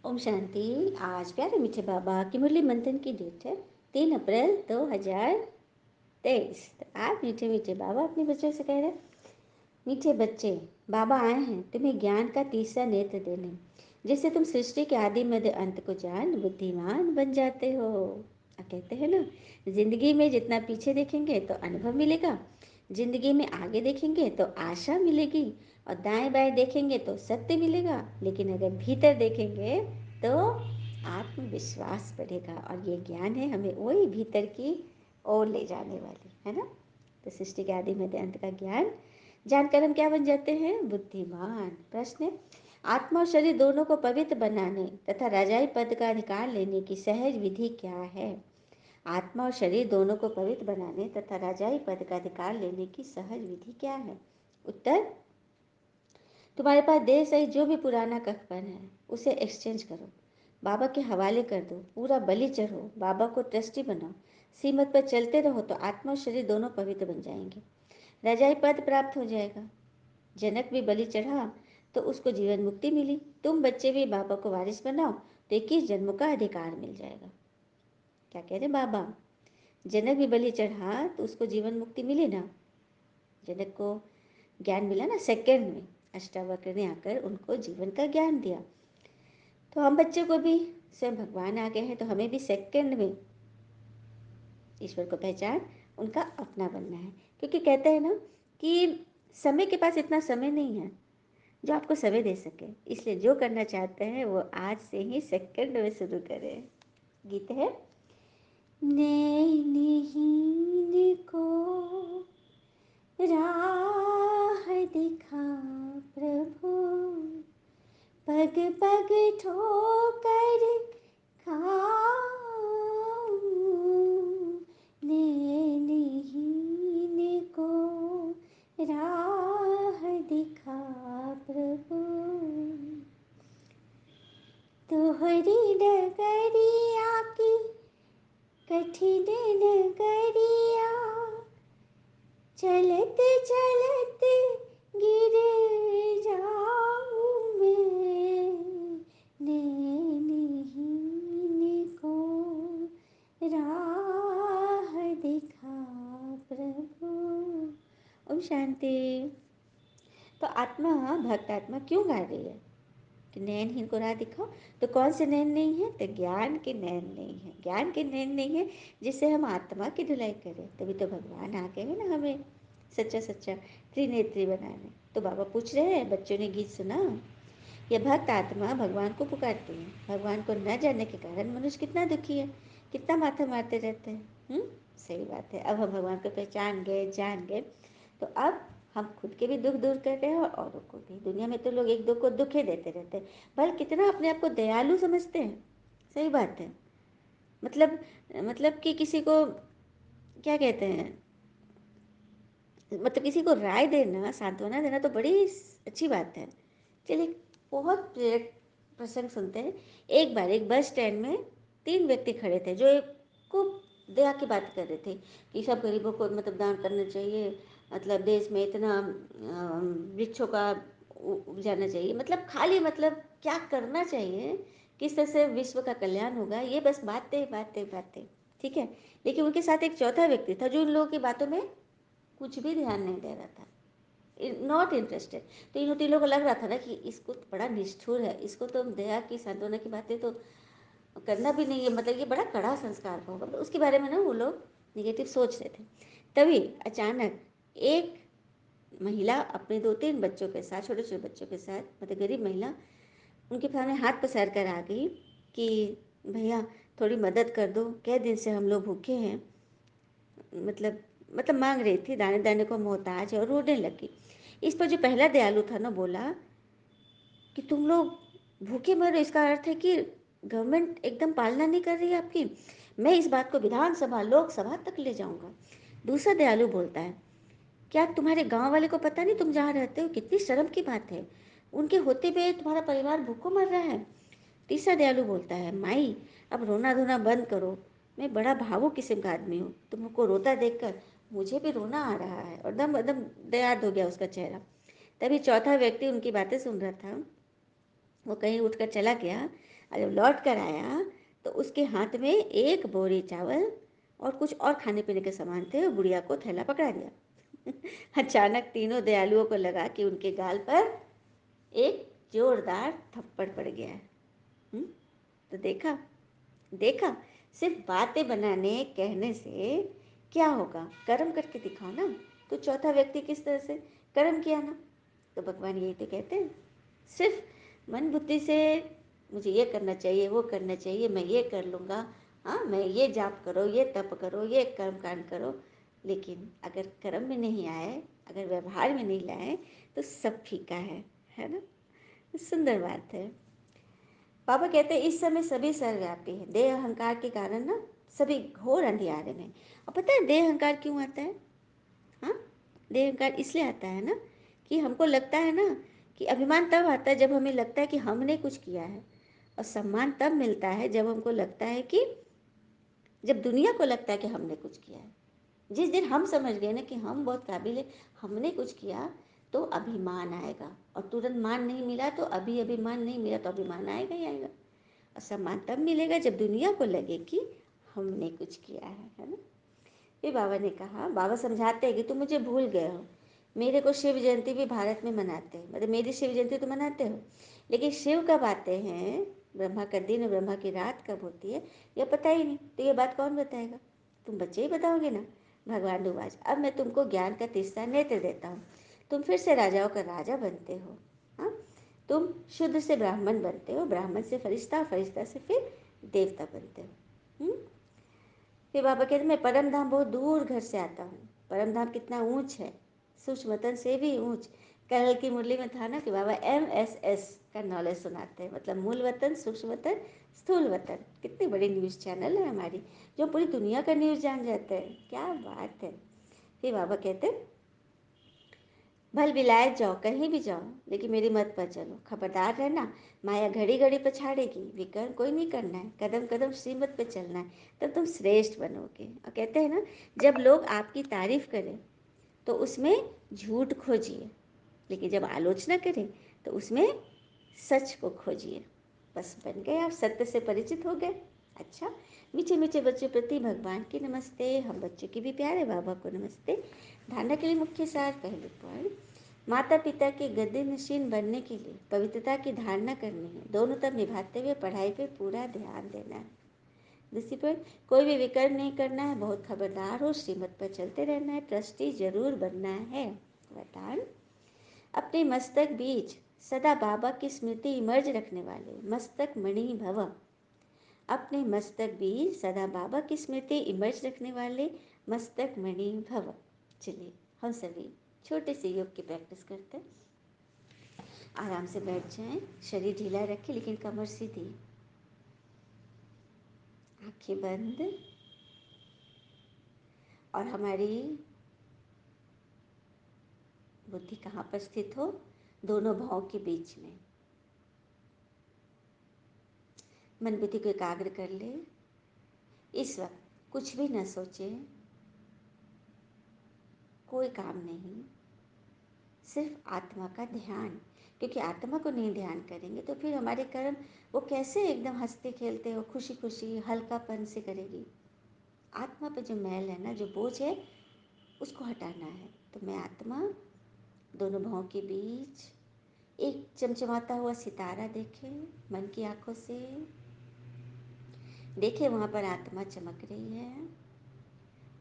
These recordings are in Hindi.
ओम शांति। आज प्यारे मीठे बाबा की मुरली मंथन की डेट है 3 अप्रैल 2023। तो आज मीठे मीठे बाबा अपने बच्चों से कह रहे, मीठे बच्चे, बाबा आए हैं तुम्हें ज्ञान का तीसरा नेत्र देने, जिससे तुम सृष्टि के आदि मध्य अंत को जान बुद्धिमान बन जाते हो। कहते हैं ना, जिंदगी में जितना पीछे देखेंगे तो अनुभव मिलेगा, जिंदगी में आगे देखेंगे तो आशा मिलेगी, और दाएं बाएं देखेंगे तो सत्य मिलेगा, लेकिन अगर भीतर देखेंगे तो आत्मविश्वास बढ़ेगा। और ये ज्ञान है हमें वही भीतर की ओर ले जाने वाली है ना। तो सृष्टि के आदि मध्य अंत का ज्ञान जानकर हम क्या बन जाते हैं? बुद्धिमान। प्रश्न है, आत्मा और शरीर दोनों को पवित्र बनाने तथा राजाई पद का अधिकार लेने की सहज विधि क्या है? आत्मा और शरीर दोनों को पवित्र बनाने तथा राजाई पद का अधिकार लेने की सहज विधि क्या है? उत्तर, तुम्हारे पास देर सहित जो भी पुराना कखपन है उसे एक्सचेंज करो, बाबा के हवाले कर दो, पूरा बलि चढ़ो, बाबा को ट्रस्टी बनाओ, सीमत पर चलते रहो तो आत्मा और शरीर दोनों पवित्र बन जाएंगे, राजाई पद प्राप्त हो जाएगा। जनक भी बलि चढ़ा तो उसको जीवन मुक्ति मिली, तुम बच्चे भी बाबा को वारिस बनाओ तो 21 जन्मों का अधिकार मिल जाएगा। क्या कह रहे बाबा? जनक भी बलि चढ़ा तो उसको जीवन मुक्ति मिली ना, जनक को ज्ञान मिला ना सेकंड में, अष्टावक्र ने आकर उनको जीवन का ज्ञान दिया। तो हम बच्चे को भी स्वयं भगवान आ गए हैं, तो हमें भी सेकंड में ईश्वर को पहचान उनका अपना बनना है। क्योंकि कहते हैं ना कि समय के पास इतना समय नहीं है जो आपको समय दे सके, इसलिए जो करना चाहते हैं वो आज से ही सेकंड में शुरू करें। गीत है, नैनहीन को राह दिखा प्रभु, पग पग ठोकर खाऊं, नैनहीन को राह दिखा प्रभु, तोहरी डगरिया की कठिन नगरिया, चलते चलते गिर जाऊं मैं, नैनहीन को राह दिखा प्रभु। ओम शांति। तो आत्मा, भक्त आत्मा क्यों गा रही है कि नैनहीन को राह दिखाओ? तो कौन से नैन नहीं है? तो ज्ञान के नैन नहीं है, ज्ञान के नैन नहीं है जिससे हम आत्मा की धुलाई करें। तभी तो भगवान आ गए हैं ना हमें सच्चा सच्चा त्रिनेत्री बनाने। तो बाबा पूछ रहे हैं, बच्चों ने गीत सुना, यह भक्त आत्मा भगवान को पुकारती है, भगवान को न जानने के कारण मनुष्य कितना दुखी है, कितना माथा मारते रहते हैं। सही बात है। अब हम भगवान को पहचान गए, जान गए, तो अब हम खुद के भी दुख दूर कर रहे हैं और औरों को भी। दुनिया में तो लोग एक दो को दुखे देते रहते हैं, भले कितना अपने आप को दयालु समझते हैं। सही बात है। मतलब मतलब कि किसी को क्या कहते हैं, मतलब किसी को राय देना, सांत्वना देना तो बड़ी अच्छी बात है। चलिए, बहुत प्रेरक प्रसंग सुनते हैं। एक बार एक बस स्टैंड में 3 व्यक्ति खड़े थे जो एक खूब दया की बात कर रहे थे कि सब गरीबों को मतलब दान करना चाहिए, मतलब देश में इतना वृक्षों का उपजाना चाहिए, मतलब खाली मतलब क्या करना चाहिए, किस तरह से विश्व का कल्याण होगा, ये बस बातें बातें बातें। ठीक है, लेकिन उनके साथ एक चौथा व्यक्ति था जो उन लोगों की बातों में कुछ भी ध्यान नहीं दे रहा था, नॉट इंटरेस्टेड। तो इन तीनों को लग रहा था ना कि इसको तो बड़ा निष्ठुर है, इसको तो दया की सांत्वना की बातें तो करना भी नहीं है, मतलब ये बड़ा कड़ा संस्कार का होगा, उसके बारे में ना वो लोग निगेटिव सोच रहे थे। तभी अचानक एक महिला अपने 2-3 बच्चों के साथ, छोटे छोटे बच्चों के साथ, मतलब गरीब महिला, उनके सामने हाथ पसार कर आ गई कि भैया थोड़ी मदद कर दो, कै दिन से हम लोग भूखे हैं, मतलब मांग रही थी, दाने दाने को मोहताज है, और रोने लगी। इस पर जो पहला दयालु था ना, बोला कि तुम लोग भूखे मर रहे, इसका अर्थ है कि गवर्नमेंट एकदम पालना नहीं कर रही है आपकी, मैं इस बात को विधानसभा लोकसभा तक ले जाऊंगा। दूसरा दयालु बोलता है, क्या तुम्हारे गांव वाले को पता नहीं तुम जहाँ रहते हो? कितनी शर्म की बात है, उनके होते हुए तुम्हारा परिवार भूखों मर रहा है। तीसरा दयालु बोलता है, माई अब रोना धोना बंद करो, मैं बड़ा भावुक किस्म का आदमी हूँ, तुमको रोता देखकर मुझे भी रोना आ रहा है, और दम एकदम दयाद हो गया उसका चेहरा। तभी चौथा व्यक्ति उनकी बातें सुन रहा था, वो कहीं उठकर चला गया और जब लौट कर आया तो उसके हाथ में एक बोरी चावल और कुछ और खाने पीने के सामान थे। और बुढ़िया को थैला पकड़ा दिया। अचानक तीनों दयालुओं को लगा कि उनके गाल पर एक जोरदार थप्पड़ पड़ गया है। तो देखा देखा, सिर्फ बातें बनाने कहने से क्या होगा, कर्म करके दिखाओ ना। तो चौथा व्यक्ति किस तरह से कर्म किया ना। तो भगवान यही तो कहते हैं, सिर्फ मन बुद्धि से मुझे ये करना चाहिए, वो करना चाहिए, मैं ये कर लूँगा, हाँ मैं ये जाप करो, ये तप करो, ये कर्म कांड करो, लेकिन अगर कर्म में नहीं आए, अगर व्यवहार में नहीं लाए तो सब फीका है ना। सुंदर बात है। पापा कहते हैं इस समय सभी सर्वव्यापी है। देह अहंकार के कारण ना सभी घोर अंधियारे में। और पता है देह अहंकार क्यों आता है? हाँ, देह अहंकार इसलिए आता है ना कि हमको लगता है ना कि अभिमान तब आता है जब हमें लगता है कि हमने कुछ किया है, और सम्मान तब मिलता है जब हमको लगता है कि, जब दुनिया को लगता है कि हमने कुछ किया है। जिस दिन हम समझ गए ना कि हम बहुत काबिल है, हमने कुछ किया, तो अभिमान आएगा। और तुरंत मान नहीं मिला तो अभिमान नहीं मिला तो अभिमान आएगा ही आएगा। और सम्मान तब मिलेगा जब दुनिया को लगे कि हमने कुछ किया है ना। फिर बाबा ने कहा, बाबा समझाते हैं कि तुम मुझे भूल गए हो। मेरे को शिव जयंती भी भारत में मनाते हैं, मतलब मेरी शिव जयंती तो मनाते हो, लेकिन शिव कब आते हैं, ब्रह्मा का दिन और ब्रह्मा की रात कब होती है, यह पता ही नहीं। तो ये बात कौन बताएगा? तुम बच्चे ही बताओगे ना। भगवान डुबाज, अब मैं तुमको ज्ञान का तीसरा नेत्र देता हूँ। तुम फिर से राजाओं का राजा बनते हो। हाँ, तुम शुद्ध से ब्राह्मण बनते हो, ब्राह्मण से फरिश्ता, फरिश्ता से फिर देवता बनते हो। फिर बाबा कहते मैं परम धाम बहुत दूर घर से आता हूँ। परम धाम कितना ऊंच है, सूक्ष्म वतन से भी ऊंच। कल की मुरली में था ना कि बाबा MSS का नॉलेज सुनाते हैं, मतलब मूल वतन, सूक्ष्म वतन, स्थूल वतन। कितनी बड़ी न्यूज़ चैनल है हमारी, जो पूरी दुनिया का न्यूज़ जान जाते हैं। क्या बात है। फिर बाबा कहते भल विलायत जाओ, कहीं भी जाओ, लेकिन मेरी मत पर चलो। खबरदार रहना, माया घड़ी घड़ी पछाड़ेगी। विकर्म कोई नहीं करना है, कदम कदम श्रीमत पे चलना है, तब तुम श्रेष्ठ बनोगे। और कहते हैं ना, जब लोग आपकी तारीफ करें तो उसमें झूठ खोजिए, लेकिन जब आलोचना करें तो उसमें सच को खोजिए। बस बन गए आप, सत्य से परिचित हो गए। अच्छा, मीठे मीठे बच्चों प्रति भगवान की नमस्ते। हम बच्चों की भी प्यारे बाबा को नमस्ते। धारणा के लिए मुख्य सार पहले पॉइंट, माता पिता के गद्य नशीन बनने के लिए पवित्रता की धारणा करनी है। दोनों तब निभाते हुए पढ़ाई पे पूरा ध्यान देना है। दूसरी पॉइंट, कोई भी विकर्म नहीं करना है, बहुत खबरदार हो, श्रीमत पर चलते रहना है, ट्रस्टी जरूर बनना है। वरदान, अपने मस्तक बीच सदा बाबा की स्मृति इमर्ज रखने वाले मस्तक मणि भव। अपने मस्तक बीच सदा बाबा की स्मृति इमर्ज रखने वाले मस्तक मणि भव। चलिए हम सभी छोटे से योग की प्रैक्टिस करते हैं। आराम से बैठ जाएं, शरीर ढीला रखें लेकिन कमर सीधी, आंखें बंद, और हमारी बुद्धि कहाँ पर स्थित हो, दोनों भावों के बीच में। मन बुद्धि को एकाग्र कर ले। इस वक्त कुछ भी न सोचें, कोई काम नहीं, सिर्फ आत्मा का ध्यान। क्योंकि आत्मा को नहीं ध्यान करेंगे तो फिर हमारे कर्म वो कैसे एकदम हंसते खेलते हो, खुशी खुशी हल्कापन से करेगी। आत्मा पे जो मैल है ना, जो बोझ है, उसको हटाना है। तो मैं आत्मा, दोनों भावों के बीच एक चमचमाता हुआ सितारा देखें मन की आंखों से। देखे वहाँ पर आत्मा चमक रही है।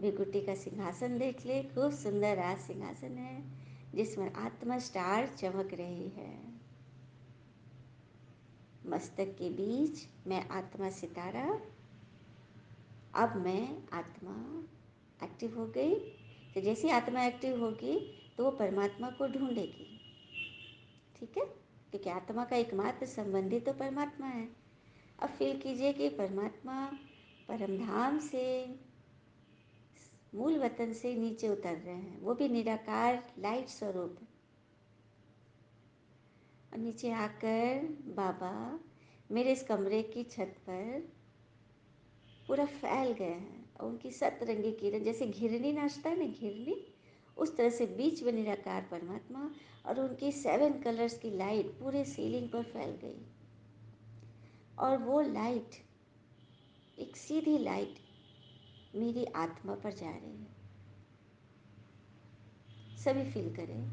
भृगुटी का सिंहासन देख ले, खूब सुंदर राज सिंहासन है जिसमें आत्मा स्टार चमक रही है। मस्तक के बीच मैं आत्मा सितारा। अब मैं आत्मा एक्टिव हो गई। तो जैसी आत्मा एक्टिव होगी तो वो परमात्मा को ढूंढेगी। ठीक है, क्योंकि आत्मा का एकमात्र संबंधी तो परमात्मा है। अब फील कीजिए कि परमात्मा परमधाम से, मूल वतन से नीचे उतर रहे हैं, वो भी निराकार लाइट स्वरूप। और नीचे आकर बाबा मेरे इस कमरे की छत पर पूरा फैल गए हैं, और उनकी सतरंगी किरण जैसे घिरनी नाचता है ना, घिरनी, उस तरह से बीच में निराकार परमात्मा, और उनकी 7 कलर्स की लाइट पूरे सीलिंग पर फैल गई। और वो लाइट, एक सीधी लाइट मेरी आत्मा पर जा रही है। सभी फील करें,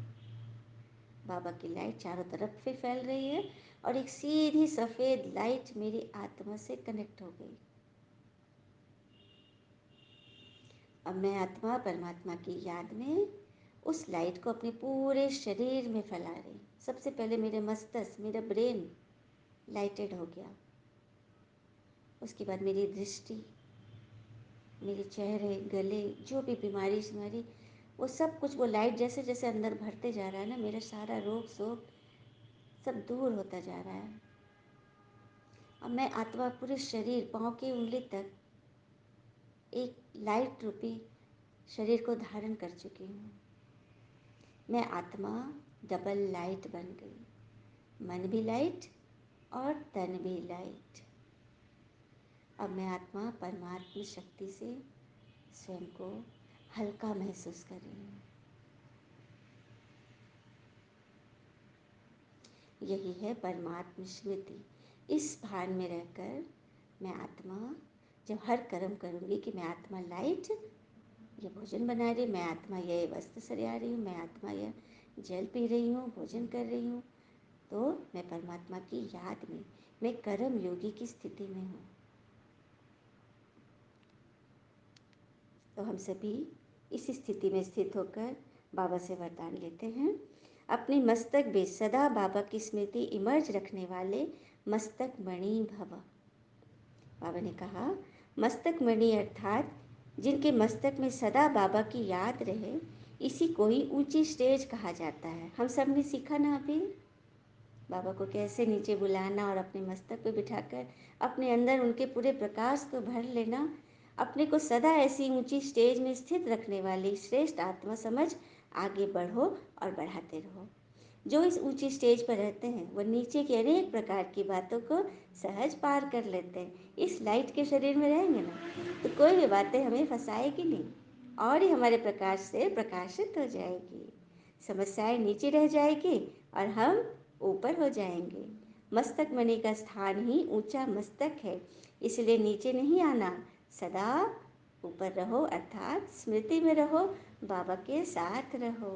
बाबा की लाइट चारों तरफ से फैल रही है और एक सीधी सफ़ेद लाइट मेरी आत्मा से कनेक्ट हो गई। अब मैं आत्मा परमात्मा की याद में उस लाइट को अपने पूरे शरीर में फैला रही। सबसे पहले मेरे मस्तिष्क, मेरा ब्रेन लाइटेड हो गया। उसके बाद मेरी दृष्टि, मेरे चेहरे, गले, जो भी बीमारी हमारी, वो सब कुछ वो लाइट जैसे जैसे अंदर भरते जा रहा है ना, मेरा सारा रोग शोक सब दूर होता जा रहा है। अब मैं आत्मा पूरे शरीर, पाँव की उंगली तक एक लाइट रूपी शरीर को धारण कर चुकी हूँ। मैं आत्मा डबल लाइट बन गई, मन भी लाइट और तन भी लाइट। अब मैं आत्मा परमात्मा शक्ति से स्वयं को हल्का महसूस कर रही हूँ। यही है परमात्म स्मृति। इस भान में रहकर मैं आत्मा जब हर कर्म करूँगी कि मैं आत्मा लाइट ये भोजन बना रही, मैं आत्मा ये वस्त्र सरिया रही हूँ, मैं आत्मा यह जल पी रही हूँ, भोजन कर रही हूँ, तो मैं परमात्मा की याद में, मैं कर्म योगी की स्थिति में हूँ। तो हम सभी इस स्थिति में स्थित होकर बाबा से वरदान लेते हैं। अपनी मस्तक में सदा बाबा की स्मृति इमर्ज रखने वाले मस्तक मणि भव। बाबा ने कहा मस्तक मणि अर्थात जिनके मस्तक में सदा बाबा की याद रहे, इसी को ही ऊंची स्टेज कहा जाता है। हम सब ने सीखा ना अभी बाबा को कैसे नीचे बुलाना और अपने मस्तक पे बिठाकर अपने अंदर उनके पूरे प्रकाश को भर लेना। अपने को सदा ऐसी ऊंची स्टेज में स्थित रखने वाली श्रेष्ठ आत्मा समझ आगे बढ़ो और बढ़ाते रहो। जो इस ऊंची स्टेज पर रहते हैं वो नीचे की अनेक प्रकार की बातों को सहज पार कर लेते हैं। इस लाइट के शरीर में रहेंगे ना तो कोई भी बातें हमें फंसाएगी नहीं और ही हमारे प्रकाश से प्रकाशित हो जाएगी। समस्याएं नीचे रह जाएगी और हम ऊपर हो जाएंगे। मस्तक मणि का स्थान ही ऊंचा मस्तक है, इसलिए नीचे नहीं आना, सदा ऊपर रहो अर्थात स्मृति में रहो, बाबा के साथ रहो।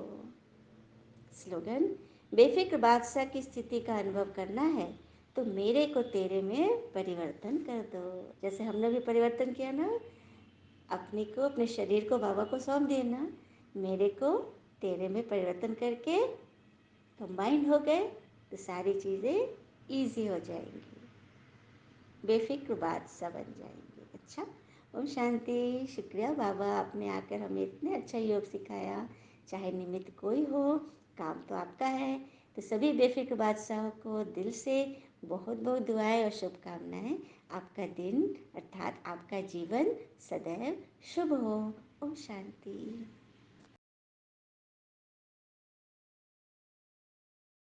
स्लोगन बेफिक्र बादशाह की स्थिति का अनुभव करना है तो मेरे को तेरे में परिवर्तन कर दो। जैसे हमने भी परिवर्तन किया ना, अपने को, अपने शरीर को बाबा को सौंप दिए ना, मेरे को तेरे में परिवर्तन करके कंबाइंड हो गए तो सारी चीज़ें ईजी हो जाएंगी, बेफिक्र बादशाह बन जाएंगे। अच्छा, ओम शांति। शुक्रिया बाबा, आपने आकर हमें इतने अच्छा योग सिखाया। चाहे निमित्त कोई हो, काम तो आपका है। तो सभी बेफिक्र बादशाहों को दिल से बहुत बहुत दुआएं और शुभकामनाएं। आपका दिन अर्थात आपका जीवन सदैव शुभ हो। ओम शांति।